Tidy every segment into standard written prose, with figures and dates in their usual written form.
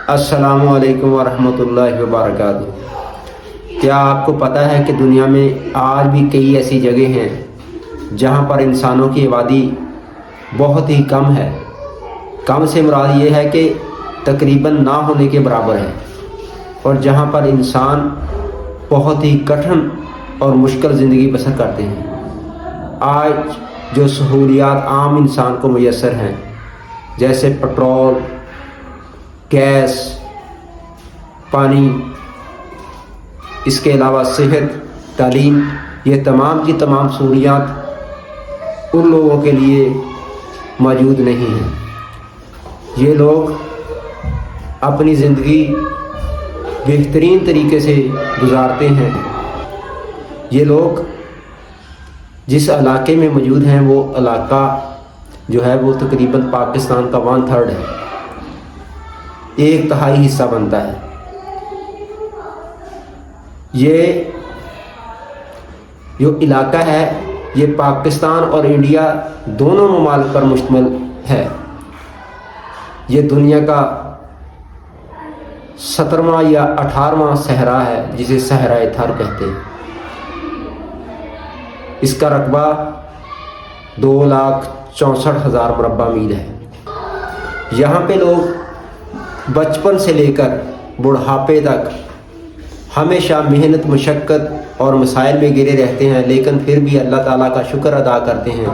अस्सलामु अलैकुम वरहमतुल्लाहि वबरकातुहू। क्या आपको पता है कि दुनिया में आज भी कई ऐसी जगह हैं जहाँ पर इंसानों की आबादी बहुत ही कम है। कम से मुराद ये है कि तकरीबन ना होने के बराबर है, और जहाँ पर इंसान बहुत ही कठिन और मुश्किल ज़िंदगी बसर करते हैं। आज जो सहूलियात आम इंसान को मुयस्सर हैं, जैसे पेट्रोल, गैस, पानी, इसके अलावा सेहत, तालीम, ये तमाम की तमाम सहूलियात उन लोगों के लिए मौजूद नहीं हैं। ये लोग अपनी ज़िंदगी बेहतरीन तरीके से गुजारते हैं। ये लोग जिस इलाके में मौजूद हैं, वो इलाका जो है वो तकरीबन पाकिस्तान का 1/3 है, 1/3 हिस्सा बनता है। ये जो इलाका है ये पाकिस्तान और इंडिया दोनों ममालिक पर मुश्तमिल है। ये दुनिया का 17वां या 18वां सहरा है, जिसे सहराए थर कहते हैं। इसका रकबा 2,64,000 मुरब्बा मील है। यहाँ पे लोग बचपन से लेकर बुढ़ापे तक हमेशा मेहनत, मशक्क़त और मसाइल में गिरे रहते हैं, लेकिन फिर भी अल्लाह ताला का शुक्र अदा करते हैं,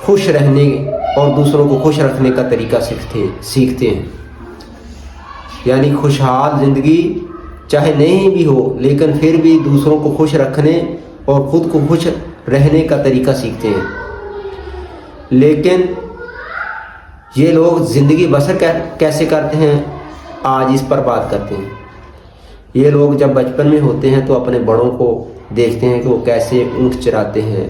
खुश रहने और दूसरों को खुश रखने का तरीका सीखते हैं। यानी खुशहाल ज़िंदगी चाहे नहीं भी हो, लेकिन फिर भी दूसरों को खुश रखने और ख़ुद को खुश रहने का तरीका सीखते हैं। लेकिन ये लोग ज़िंदगी बसर कैसे करते हैं, आज इस पर बात करते हैं। ये लोग जब बचपन में होते हैं तो अपने बड़ों को देखते हैं कि वो कैसे ऊँट चराते हैं,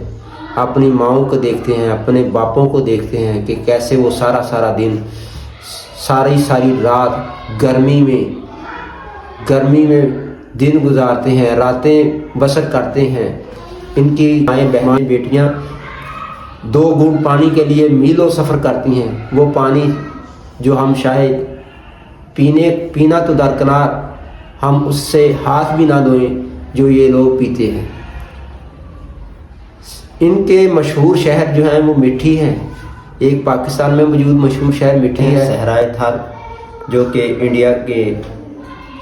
अपनी माओं को देखते हैं, अपने बापों को देखते हैं कि कैसे वो सारा दिन, सारी रात गर्मी में दिन गुजारते हैं, रातें बसर करते हैं। इनकी माएँ बहनें, बेटियाँ 2 घूंट पानी के लिए मीलों सफ़र करती हैं। वो पानी जो हम शायद पीना तो दरकिनार, हम उससे हाथ भी ना धोएं, जो ये लोग पीते हैं। इनके मशहूर शहर जो हैं वो मिठी हैं। एक पाकिस्तान में मौजूद मशहूर शहर मिठी है, सहराए थर, जो कि इंडिया के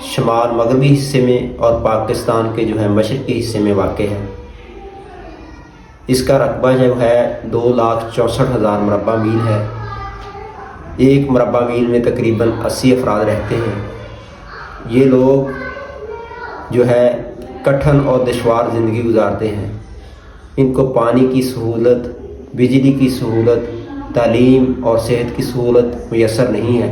शुमाल मगरबी हिस्से में और पाकिस्तान के जो है मशरक़ी हिस्से में वाक़ है। इसका रकबा जो है 2,64,000 मुरब्बा मील है। एक मुरब्बा मील में तकरीबन 80 अफराद रहते हैं। ये लोग जो है कठिन और दुश्वार ज़िंदगी गुजारते हैं। इनको पानी की सहूलत, बिजली की सहूलत, तालीम और सेहत की सहूलत मुयस्सर नहीं है,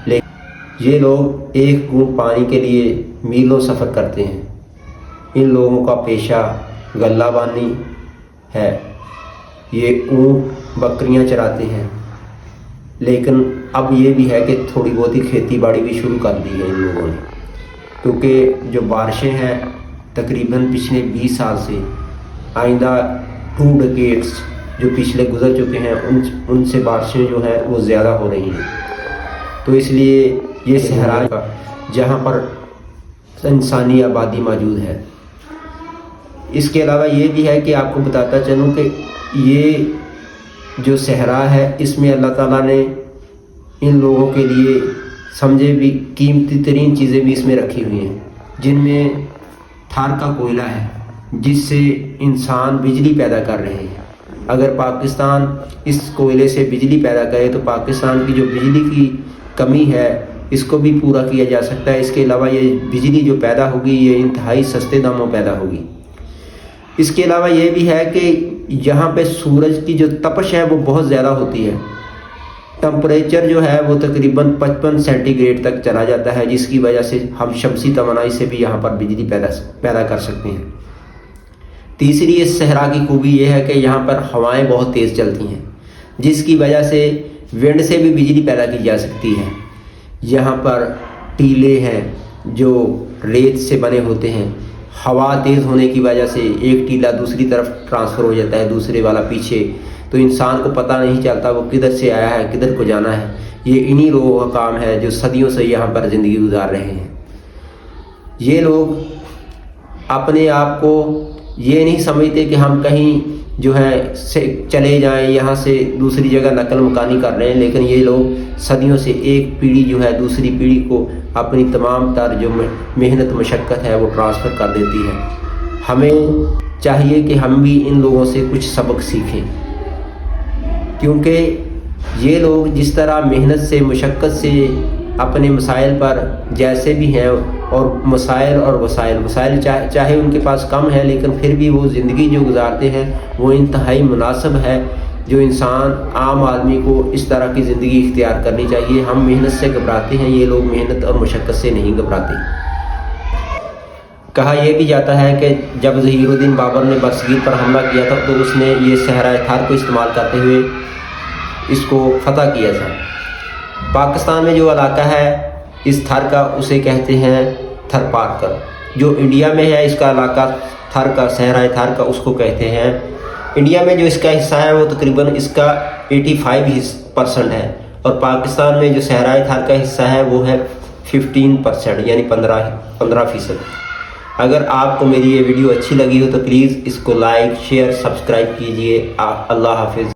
लेकिन ये लोग 1 घूंट पानी के लिए मीलों सफ़र करते हैं। इन लोगों का पेशा गल्लाबानी है। ये ऊँट, बकरियां चराते हैं, लेकिन अब ये भी है कि थोड़ी बहुत ही खेती बाड़ी भी शुरू कर दी है इन लोगों ने, क्योंकि जो बारिशें हैं तकरीबन पिछले 20 साल से, आइंदा 2 डिकेड्स जो पिछले गुजर चुके हैं, उनसे बारिशें जो हैं वो ज़्यादा हो रही हैं। तो इसलिए ये सहरा का जहाँ पर इंसानी आबादी मौजूद है। इसके अलावा ये भी है कि आपको बताता चलूँ कि ये जो सहरा है, इसमें अल्लाह ताला ने इन लोगों के लिए समझे भी कीमती तरीन चीज़ें भी इसमें रखी हुई हैं, जिनमें थार का कोयला है, जिससे इंसान बिजली पैदा कर रहे हैं। अगर पाकिस्तान इस कोयले से बिजली पैदा करे तो पाकिस्तान की जो बिजली की कमी है, इसको भी पूरा किया जा सकता है। इसके अलावा ये बिजली जो पैदा होगी, ये इंतहाई सस्ते दामों पैदा होगी। इसके अलावा ये भी है कि यहाँ पे सूरज की जो तपश है वो बहुत ज़्यादा होती है। टेम्परेचर जो है वो तकरीबन 55 सेंटीग्रेड तक चला जाता है, जिसकी वजह से हम शमसी तवानाई से भी यहाँ पर बिजली पैदा कर सकते हैं। तीसरी इस सहरा की खूबी ये है कि यहाँ पर हवाएं बहुत तेज़ चलती हैं, जिसकी वजह से विंड से भी बिजली पैदा की जा सकती है। यहाँ पर टीले हैं जो रेत से बने होते हैं, हवा तेज़ होने की वजह से एक टीला दूसरी तरफ ट्रांसफ़र हो जाता है, दूसरे वाला पीछे, تو انسان کو پتہ نہیں چلتا وہ کدھر سے آیا ہے کدھر کو جانا ہے۔ یہ انہی لوگوں کا کام ہے جو صدیوں سے یہاں پر زندگی گزار رہے ہیں۔ یہ لوگ اپنے آپ کو یہ نہیں سمجھتے کہ ہم کہیں جو ہے چلے جائیں، یہاں سے دوسری جگہ نقل مکانی کر رہے ہیں، لیکن یہ لوگ صدیوں سے ایک پیڑھی جو ہے دوسری پیڑھی کو اپنی تمام تر جو محنت مشقت ہے وہ ٹرانسفر کر دیتی ہے۔ ہمیں چاہیے کہ ہم بھی ان لوگوں سے کچھ سبق سیکھیں، کیونکہ یہ لوگ جس طرح محنت سے مشقت سے اپنے مسائل پر جیسے بھی ہیں، اور مسائل اور وسائل چاہے ان کے پاس کم ہے، لیکن پھر بھی وہ زندگی جو گزارتے ہیں وہ انتہائی مناسب ہے۔ جو انسان عام آدمی کو اس طرح کی زندگی اختیار کرنی چاہیے۔ ہم محنت سے گھبراتے ہیں، یہ لوگ محنت اور مشقت سے نہیں گھبراتے۔ کہا یہ بھی جاتا ہے کہ جب ظہیر الدین بابر نے برصغیر پر حملہ کیا تھا تو اس نے یہ صحرائے تھر کو استعمال کرتے ہوئے اس کو فتح کیا تھا۔ پاکستان میں جو علاقہ ہے اس تھر کا اسے کہتے ہیں تھر پارکر۔ جو انڈیا میں ہے اس کا علاقہ تھر کا صحرائے تھر کا اس کو کہتے ہیں۔ انڈیا میں جو اس کا حصہ ہے وہ تقریباً اس کا 85% ہے، اور پاکستان میں جو صحرائے تھر کا حصہ ہے وہ ہے 15%، یعنی 15%۔ اگر آپ کو میری یہ ویڈیو اچھی لگی ہو تو پلیز اس کو لائک شیئر سبسکرائب کیجئے۔ اللہ حافظ۔